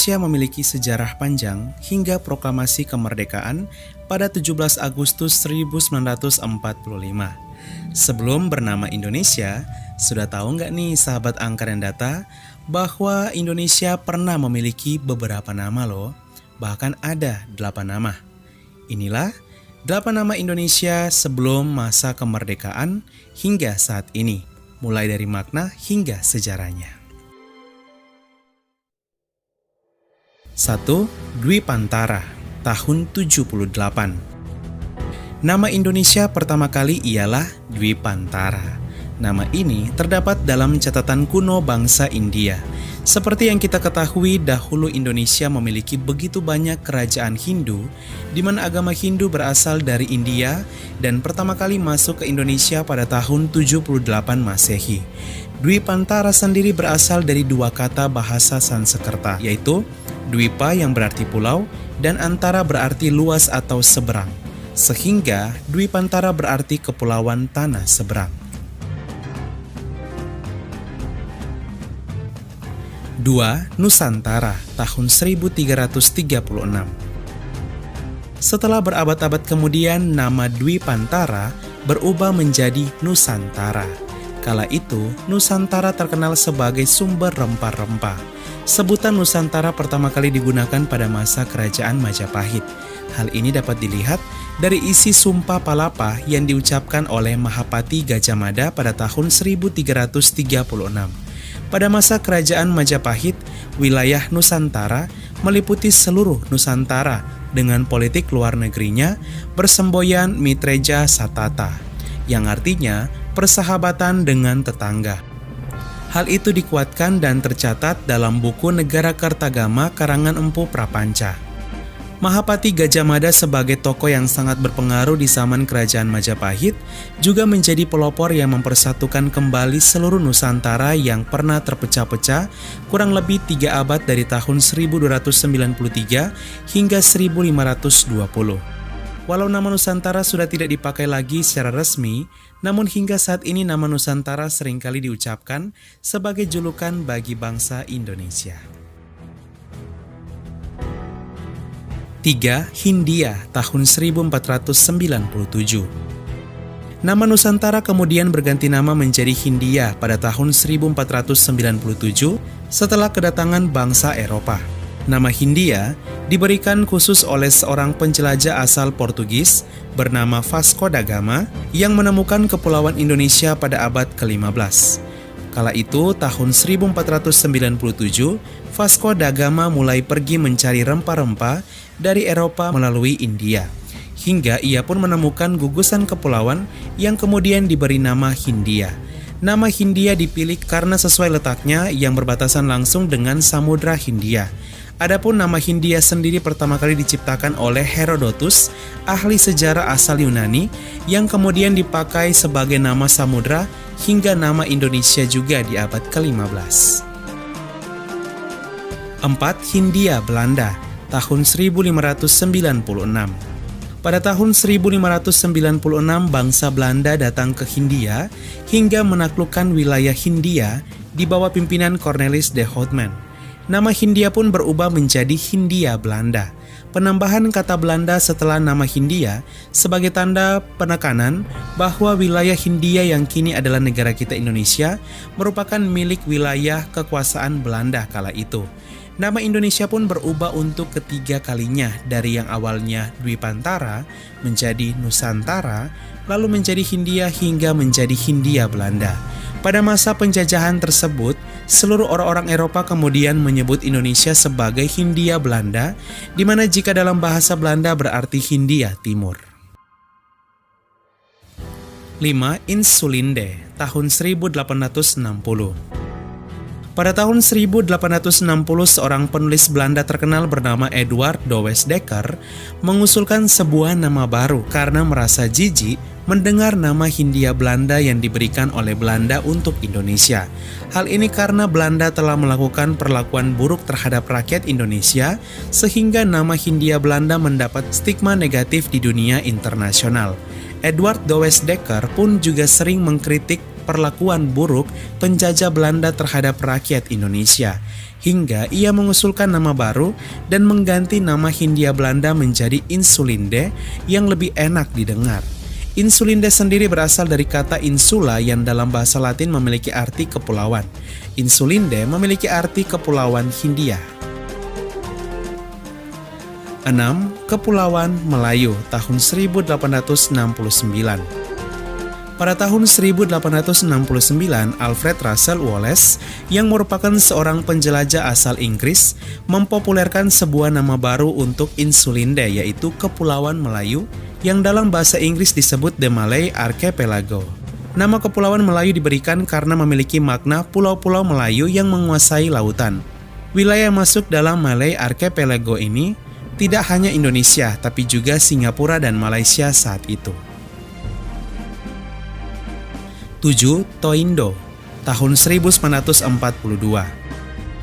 Indonesia memiliki sejarah panjang hingga proklamasi kemerdekaan pada 17 Agustus 1945. Sebelum bernama Indonesia, sudah tahu nggak nih sahabat angka dan data bahwa Indonesia pernah memiliki beberapa nama loh, bahkan ada 8 nama. Inilah 8 nama Indonesia sebelum masa kemerdekaan hingga saat ini, mulai dari makna hingga sejarahnya. 1. Dwipantara, tahun 78. Nama Indonesia pertama kali ialah Dwipantara. Nama ini terdapat dalam catatan kuno bangsa India. Seperti yang kita ketahui, dahulu Indonesia memiliki begitu banyak kerajaan Hindu, di mana agama Hindu berasal dari India dan pertama kali masuk ke Indonesia pada tahun 78 Masehi. Dwipantara sendiri berasal dari dua kata bahasa Sanskerta, yaitu Dwipa yang berarti pulau dan antara berarti luas atau seberang, sehingga Dwipantara berarti kepulauan tanah seberang. 2. Nusantara, tahun 1336. Setelah berabad-abad kemudian, nama Dwipantara berubah menjadi Nusantara. Kala itu, Nusantara terkenal sebagai sumber rempah-rempah. Sebutan Nusantara pertama kali digunakan pada masa kerajaan Majapahit. Hal ini dapat dilihat dari isi Sumpah Palapa yang diucapkan oleh Mahapati Gajah Mada pada tahun 1336. Pada masa kerajaan Majapahit, wilayah Nusantara meliputi seluruh Nusantara dengan politik luar negerinya bersemboyan Mitreja Satata, yang artinya persahabatan dengan tetangga. Hal itu dikuatkan dan tercatat dalam buku Negara Kertagama karangan Empu Prapanca. Mahapati Gajah Mada sebagai tokoh yang sangat berpengaruh di zaman kerajaan Majapahit juga menjadi pelopor yang mempersatukan kembali seluruh Nusantara yang pernah terpecah-pecah kurang lebih 3 abad dari tahun 1293 hingga 1520. Walau nama Nusantara sudah tidak dipakai lagi secara resmi, namun hingga saat ini nama Nusantara seringkali diucapkan sebagai julukan bagi bangsa Indonesia. 3. Hindia, tahun 1497. Nama Nusantara kemudian berganti nama menjadi Hindia pada tahun 1497 setelah kedatangan bangsa Eropa. Nama Hindia diberikan khusus oleh seorang penjelajah asal Portugis bernama Vasco da Gama yang menemukan kepulauan Indonesia pada abad ke-15. Kala itu, tahun 1497, Vasco da Gama mulai pergi mencari rempah-rempah dari Eropa melalui India, hingga ia pun menemukan gugusan kepulauan yang kemudian diberi nama Hindia. Nama Hindia dipilih karena sesuai letaknya yang berbatasan langsung dengan Samudra Hindia. Adapun nama Hindia sendiri pertama kali diciptakan oleh Herodotus, ahli sejarah asal Yunani, yang kemudian dipakai sebagai nama samudra hingga nama Indonesia juga di abad ke-15. 4. Hindia Belanda, tahun 1596. Pada tahun 1596, bangsa Belanda datang ke Hindia hingga menaklukkan wilayah Hindia di bawah pimpinan Cornelis de Houtman. Nama Hindia pun berubah menjadi Hindia Belanda. Penambahan kata Belanda setelah nama Hindia sebagai tanda penekanan bahwa wilayah Hindia yang kini adalah negara kita Indonesia merupakan milik wilayah kekuasaan Belanda kala itu. Nama Indonesia pun berubah untuk ketiga kalinya dari yang awalnya Dwipantara menjadi Nusantara, lalu menjadi Hindia hingga menjadi Hindia Belanda. Pada masa penjajahan tersebut, seluruh orang-orang Eropa kemudian menyebut Indonesia sebagai Hindia Belanda, di mana jika dalam bahasa Belanda berarti Hindia Timur. 5. Insulinde, tahun 1860. Pada tahun 1860, seorang penulis Belanda terkenal bernama Eduard Douwes Dekker mengusulkan sebuah nama baru karena merasa jijik mendengar nama Hindia Belanda yang diberikan oleh Belanda untuk Indonesia. Hal ini karena Belanda telah melakukan perlakuan buruk terhadap rakyat Indonesia, sehingga nama Hindia Belanda mendapat stigma negatif di dunia internasional. Eduard Douwes Dekker pun juga sering mengkritik perlakuan buruk penjajah Belanda terhadap rakyat Indonesia, hingga ia mengusulkan nama baru dan mengganti nama Hindia Belanda menjadi Insulinde yang lebih enak didengar. Insulinde sendiri berasal dari kata insula yang dalam bahasa Latin memiliki arti kepulauan. Insulinde memiliki arti kepulauan Hindia. 6. Kepulauan Melayu tahun 1869. Pada tahun 1869, Alfred Russel Wallace yang merupakan seorang penjelajah asal Inggris mempopulerkan sebuah nama baru untuk Insulinde, yaitu Kepulauan Melayu yang dalam bahasa Inggris disebut The Malay Archipelago. Nama Kepulauan Melayu diberikan karena memiliki makna pulau-pulau Melayu yang menguasai lautan. Wilayah masuk dalam Malay Archipelago ini tidak hanya Indonesia, tapi juga Singapura dan Malaysia saat itu. 7. Toindo, tahun 1942.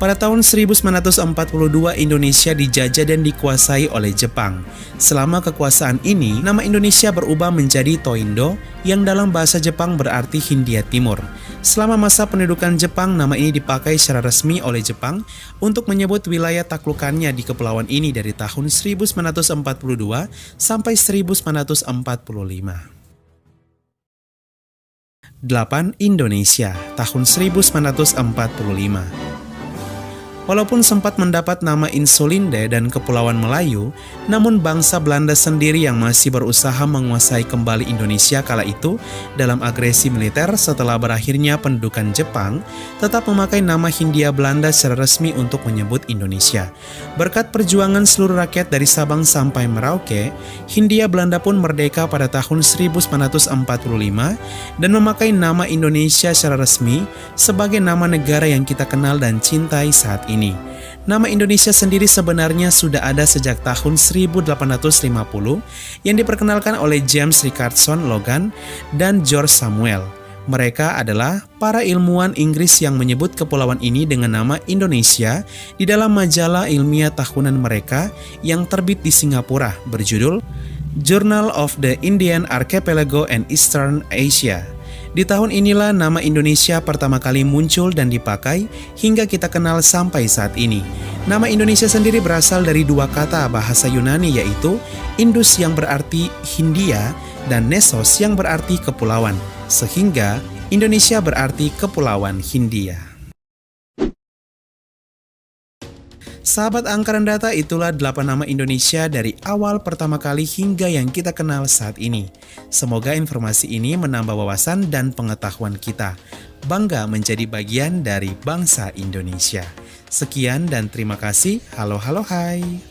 Pada tahun 1942, Indonesia dijajah dan dikuasai oleh Jepang. Selama kekuasaan ini, nama Indonesia berubah menjadi Toindo, yang dalam bahasa Jepang berarti Hindia Timur. Selama masa pendudukan Jepang, nama ini dipakai secara resmi oleh Jepang untuk menyebut wilayah taklukannya di kepulauan ini dari tahun 1942 sampai 1945. 8. Indonesia, tahun 1945. Walaupun sempat mendapat nama Insulinde dan Kepulauan Melayu, namun bangsa Belanda sendiri yang masih berusaha menguasai kembali Indonesia kala itu dalam agresi militer setelah berakhirnya pendudukan Jepang, tetap memakai nama Hindia Belanda secara resmi untuk menyebut Indonesia. Berkat perjuangan seluruh rakyat dari Sabang sampai Merauke, Hindia Belanda pun merdeka pada tahun 1945 dan memakai nama Indonesia secara resmi sebagai nama negara yang kita kenal dan cintai saat ini. Nama Indonesia sendiri sebenarnya sudah ada sejak tahun 1850 yang diperkenalkan oleh James Richardson Logan dan George Samuel. Mereka adalah para ilmuwan Inggris yang menyebut kepulauan ini dengan nama Indonesia di dalam majalah ilmiah tahunan mereka yang terbit di Singapura berjudul Journal of the Indian Archipelago and Eastern Asia. Di tahun inilah nama Indonesia pertama kali muncul dan dipakai hingga kita kenal sampai saat ini. Nama Indonesia sendiri berasal dari dua kata bahasa Yunani, yaitu Indus yang berarti Hindia dan Nesos yang berarti kepulauan, sehingga Indonesia berarti Kepulauan Hindia. Sahabat Angkaran Data, itulah 8 nama Indonesia dari awal pertama kali hingga yang kita kenal saat ini. Semoga informasi ini menambah wawasan dan pengetahuan kita. Bangga menjadi bagian dari bangsa Indonesia. Sekian dan terima kasih. Halo, halo, hai.